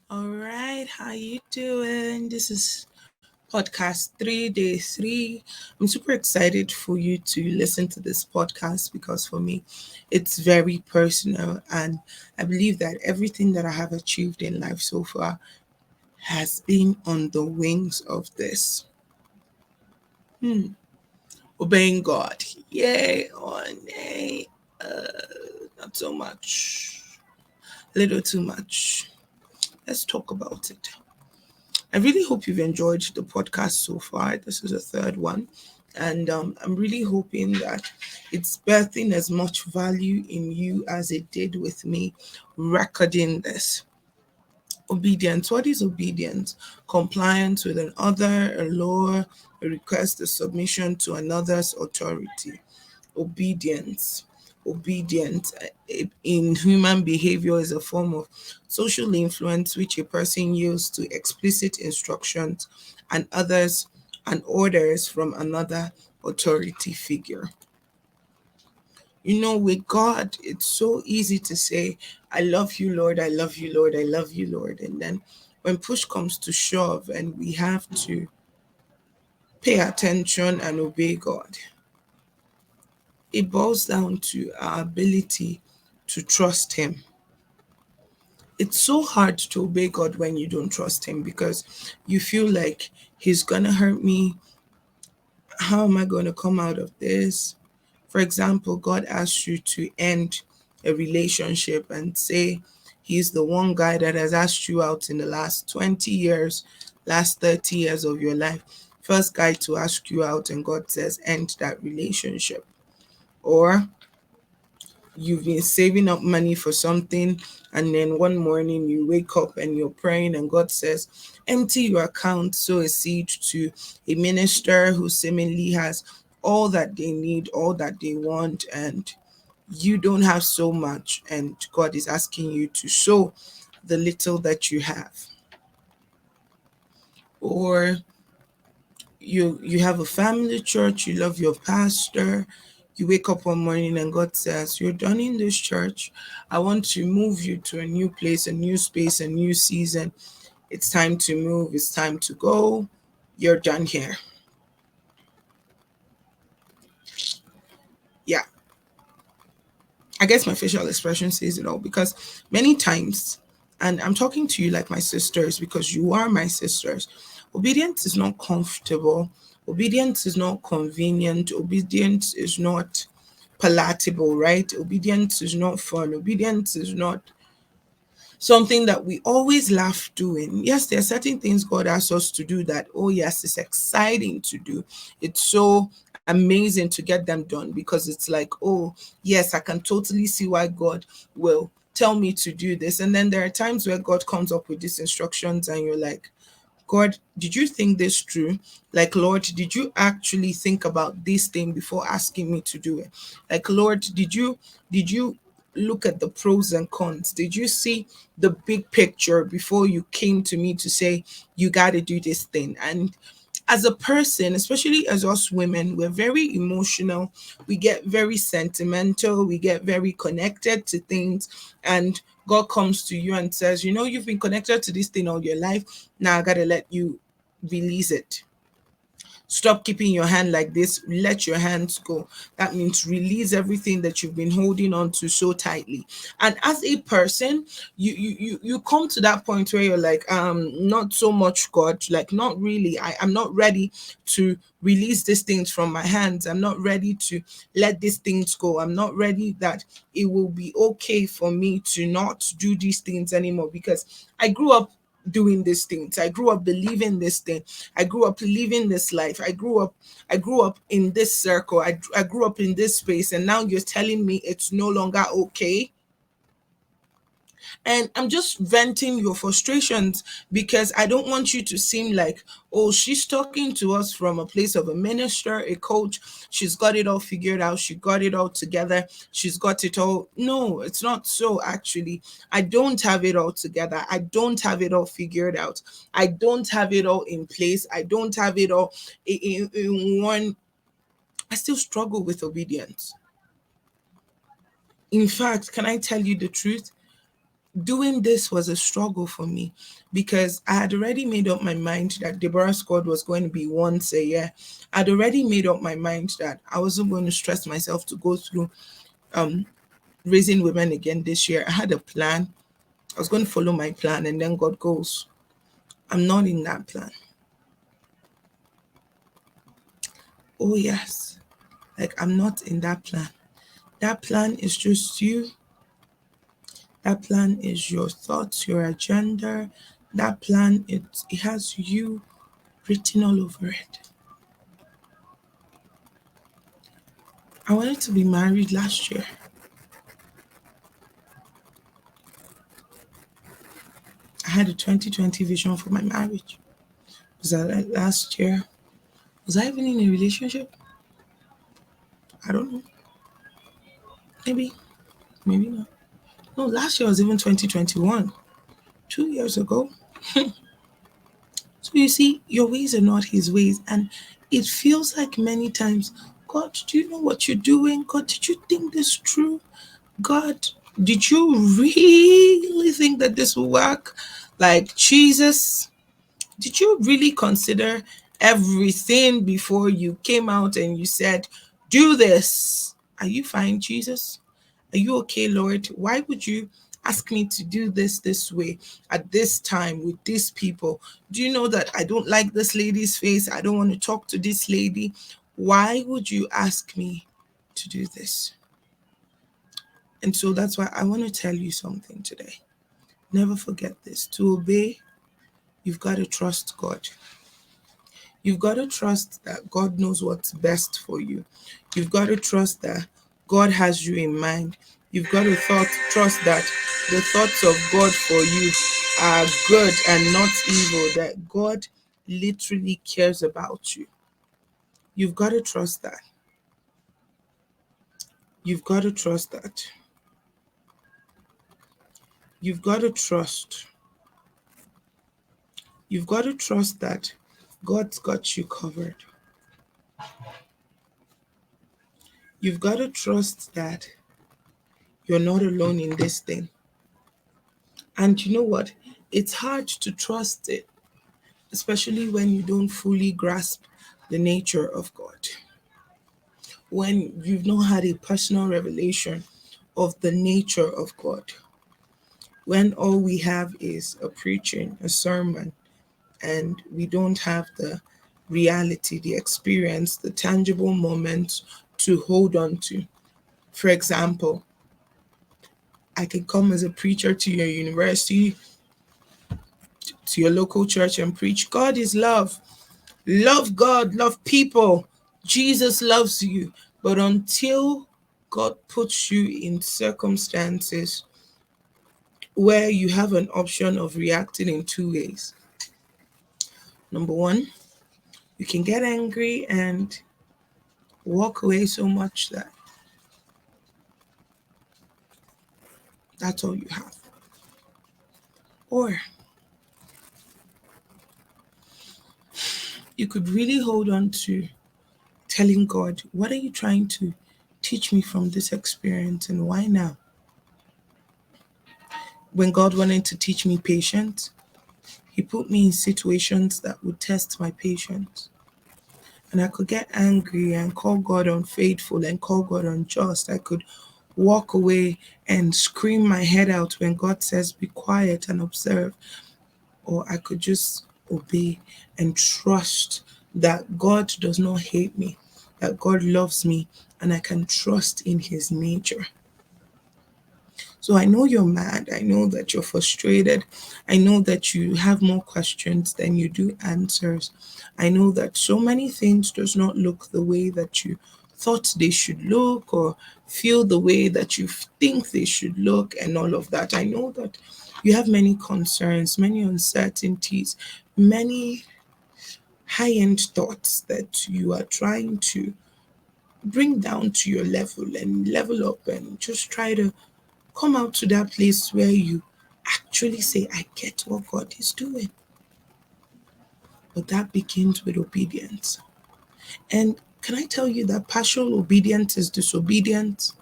All right, how you doing? This is podcast 3 day 3. I'm super excited for you to listen to this podcast because for me, it's very personal, and I believe that everything that I have achieved in life so far has been on the wings of this. Obeying God. Yay or nay? Not so much. Little too much. Let's talk about it. I really hope you've enjoyed the podcast so far. This is the third one. And I'm really hoping that it's birthing as much value in you as it did with me recording this. Obedience. What is obedience? Compliance with an other, a law, a request, a submission to another's authority. Obedience. Obedience in human behavior is a form of social influence which a person yields to explicit instructions and others and orders from another authority figure. With God, it's so easy to say, I love you, Lord, I love you, Lord, I love you, Lord. And then when push comes to shove and we have to pay attention and obey God, it boils down to our ability to trust Him. It's so hard to obey God when you don't trust Him because you feel like He's gonna hurt me. How am I going to come out of this? For example, God asks you to end a relationship and say He's the one guy that has asked you out in the last 20 years, last 30 years of your life. First guy to ask you out, and God says, end that relationship. Or you've been saving up money for something, and then one morning you wake up and you're praying and God says empty your account, sow a seed to a minister who seemingly has all that they need, all that they want, and you don't have so much, and God is asking you to sow the little that you have. Or you have a family church, you love your pastor, you wake up one morning and God says, you're done in this church. I want to move you to a new place, a new space, a new season. It's time to move, it's time to go. You're done here. Yeah, I guess my facial expression says it all because many times, and I'm talking to you like my sisters because you are my sisters, obedience is not comfortable. Obedience is not convenient. Obedience is not palatable, right? Obedience is not fun. Obedience is not something that we always laugh doing. Yes, there are certain things God asks us to do that, oh, yes, it's exciting to do. It's so amazing to get them done because it's like, oh, yes, I can totally see why God will tell me to do this. And then there are times where God comes up with these instructions and you're like, God, did you think this through? Like, Lord, did you actually think about this thing before asking me to do it? Like, Lord, did you look at the pros and cons? Did you see the big picture before you came to me to say you got to do this thing? And as a person, especially as us women, we're very emotional. We get very sentimental. We get very connected to things. And God comes to you and says, you've been connected to this thing all your life. Now I got to let you release it. Stop keeping your hand like this. Let your hands go. That means release everything that you've been holding on to so tightly. And as a person, you come to that point where you're like, not so much, God, like not really. I'm not ready to release these things from my hands. I'm not ready to let these things go. I'm not ready that it will be okay for me to not do these things anymore because I grew up doing these things. I grew up believing this thing. I grew up living this life. I grew up in this circle. I grew up in this space, and now you're telling me it's no longer okay. And I'm just venting your frustrations because I don't want you to seem like, oh, she's talking to us from a place of a minister, a coach. She's got it all figured out. She got it all together. She's got it all. No, it's not so actually. I don't have it all together. I don't have it all figured out. I don't have it all in place. I don't have it all in one. I still struggle with obedience. In fact, can I tell you the truth? doing this was a struggle for me because I had already made up my mind that Deborah Squad was going to be once a year. I'd already made up my mind that I wasn't going to stress myself to go through um raising women again this year. I had a plan. I was going to follow my plan, and then God goes, I'm not in that plan. Oh, yes. Like, I'm not in that plan. That plan is just you. That plan is your thoughts, your agenda. That plan, it has you written all over it. I wanted to be married last year. I had a 2020 vision for my marriage. Was that like last year? Was I even in a relationship? I don't know. Maybe, maybe not. No, last year was even 2021. 2 years ago. So you see, your ways are not his ways. And it feels like many times, God, do you know what you're doing? God, did you think this through? God, did you really think that this will work? Like, Jesus, did you really consider everything before you came out and you said, do this? Are you fine, Jesus? Are you okay, Lord? Why would you ask me to do this way at this time with these people? Do you know that I don't like this lady's face? I don't want to talk to this lady. Why would you ask me to do this? And so that's why I want to tell you something today. Never forget this. To obey, you've got to trust God. You've got to trust that God knows what's best for you. You've got to trust that God has you in mind. You've got to trust that the thoughts of God for you are good and not evil, that God literally cares about you. You've got to trust that. You've got to trust that. You've got to trust. You've got to trust that God's got you covered. You've got to trust that you're not alone in this thing. And you know what? It's hard to trust it, especially when you don't fully grasp the nature of God. When you've not had a personal revelation of the nature of God. When all we have is a preaching, a sermon, and we don't have the reality, the experience, the tangible moments to hold on to. For example, I can come as a preacher to your university, to your local church, and preach God is love. Love God, love people. Jesus loves you. But until God puts you in circumstances where you have an option of reacting in two ways. Number one, you can get angry and walk away so much that that's all you have. Or you could really hold on to telling God, what are you trying to teach me from this experience and why now? When God wanted to teach me patience, He put me in situations that would test my patience. And I could get angry and call God unfaithful and call God unjust. I could walk away and scream my head out when God says, be quiet and observe. Or I could just obey and trust that God does not hate me, that God loves me, and I can trust in His nature. So I know you're mad. I know that you're frustrated. I know that you have more questions than you do answers. I know that so many things does not look the way that you thought they should look or feel the way that you think they should look and all of that. I know that you have many concerns, many uncertainties, many high-end thoughts that you are trying to bring down to your level and level up and just try to come out to that place where you actually say, I get what God is doing. But that begins with obedience. And can I tell you that partial obedience is disobedience?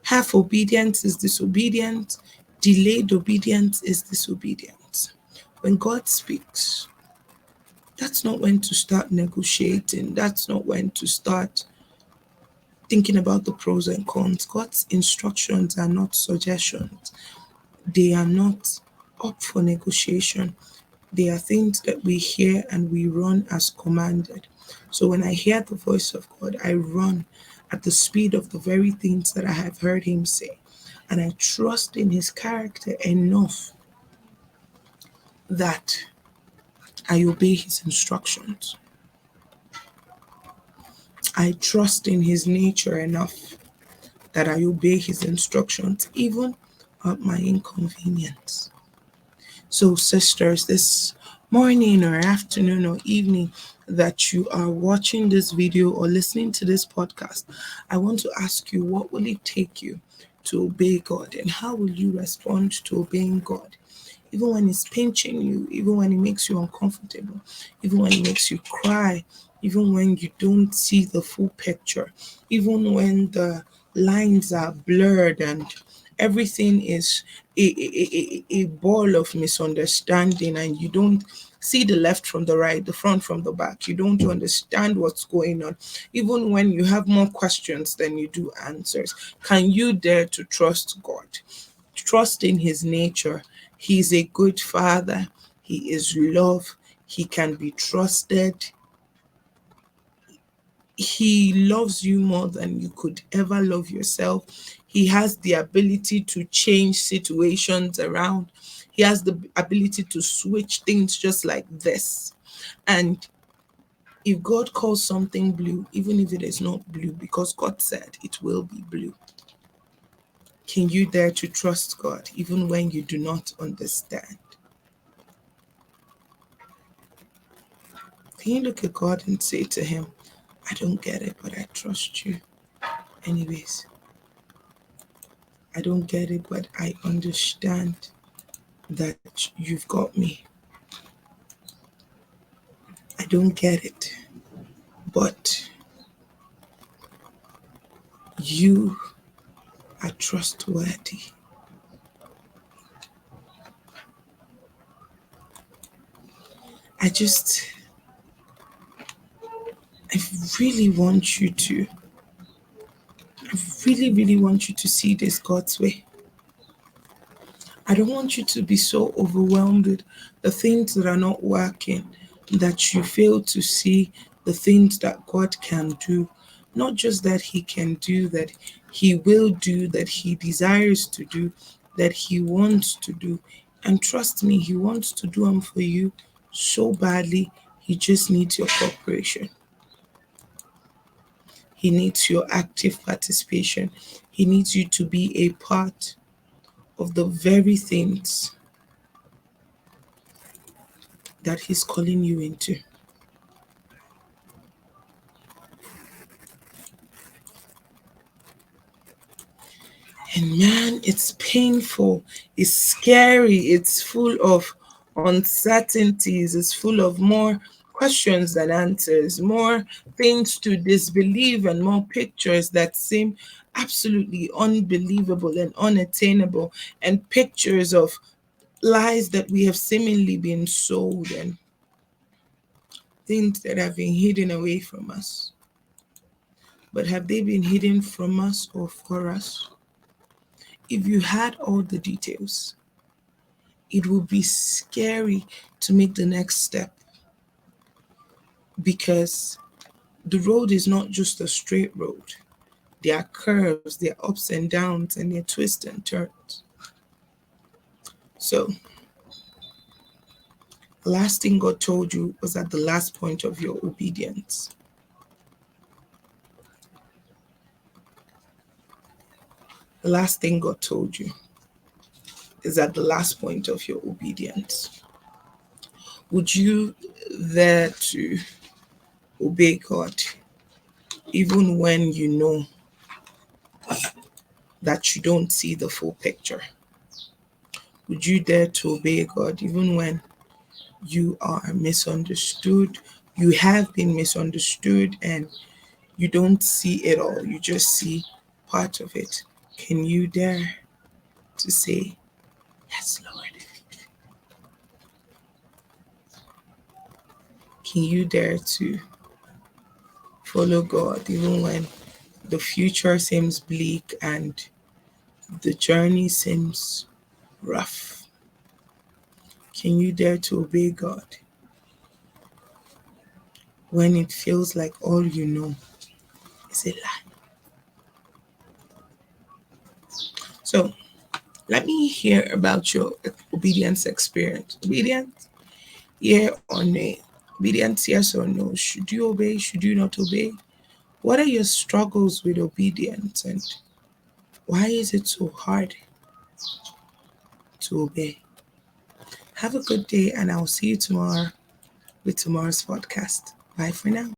Half obedience is disobedience. Delayed obedience is disobedience. When God speaks, that's not when to start negotiating. That's not when to start thinking about the pros and cons. God's instructions are not suggestions, they are not up for negotiation. They are things that we hear and we run as commanded. So when I hear the voice of God, I run at the speed of the very things that I have heard Him say. And I trust in His character enough that I obey His instructions. I trust in His nature enough that I obey His instructions, even at my inconvenience. So, sisters, this morning or afternoon or evening that you are watching this video or listening to this podcast, I want to ask you, what will it take you to obey God, and how will you respond to obeying God? Even when it's pinching you, even when it makes you uncomfortable, even when it makes you cry, even when you don't see the full picture, even when the lines are blurred and everything is a ball of misunderstanding, and you don't see the left from the right, the front from the back. You don't understand what's going on. Even when you have more questions than you do answers, can you dare to trust God? Trust in His nature. He's a good Father. He is love. He can be trusted. He loves you more than you could ever love yourself. He has the ability to change situations around. He has the ability to switch things just like this. And if God calls something blue, even if it is not blue, because God said it will be blue, can you dare to trust God even when you do not understand? Can you look at God and say to Him, I don't get it, but I trust you anyways. I don't get it, but I understand that you've got me. I don't get it, but you are trustworthy. I just, I really want you to, I really want you to see this God's way. I don't want you to be so overwhelmed with the things that are not working that you fail to see the things that God can do. Not just that He can do, that He will do, that He desires to do, that He wants to do. And trust me, He wants to do them for you so badly. He just needs your cooperation. He needs your active participation. He needs you to be a part of the very things that He's calling you into. And man, it's painful, it's scary, it's full of uncertainties, it's full of more questions than answers, more things to disbelieve, and more pictures that seem absolutely unbelievable and unattainable, and pictures of lies that we have seemingly been sold, and things that have been hidden away from us. But have they been hidden from us or for us? If you had all the details, it would be scary to make the next step, because the road is not just a straight road. There are curves, there are ups and downs, and there are twists and turns. So, the last thing God told you was at the last point of your obedience. The last thing God told you is at the last point of your obedience. Would you dare to obey God even when you know that you don't see the full picture? Would you dare to obey God even when you are misunderstood? You have been misunderstood and you don't see it all, you just see part of it. Can you dare to say, Yes, Lord. Can you dare to follow God even when the future seems bleak and the journey seems rough? Can you dare to obey God when it feels like all you know is a lie? So, let me hear about your obedience experience. Obedience, yeah or nay? Obedience, yes or no? Should you obey? Should you not obey? What are your struggles with obedience and why is it so hard to obey? Have a good day and I'll see you tomorrow with tomorrow's podcast. Bye for now.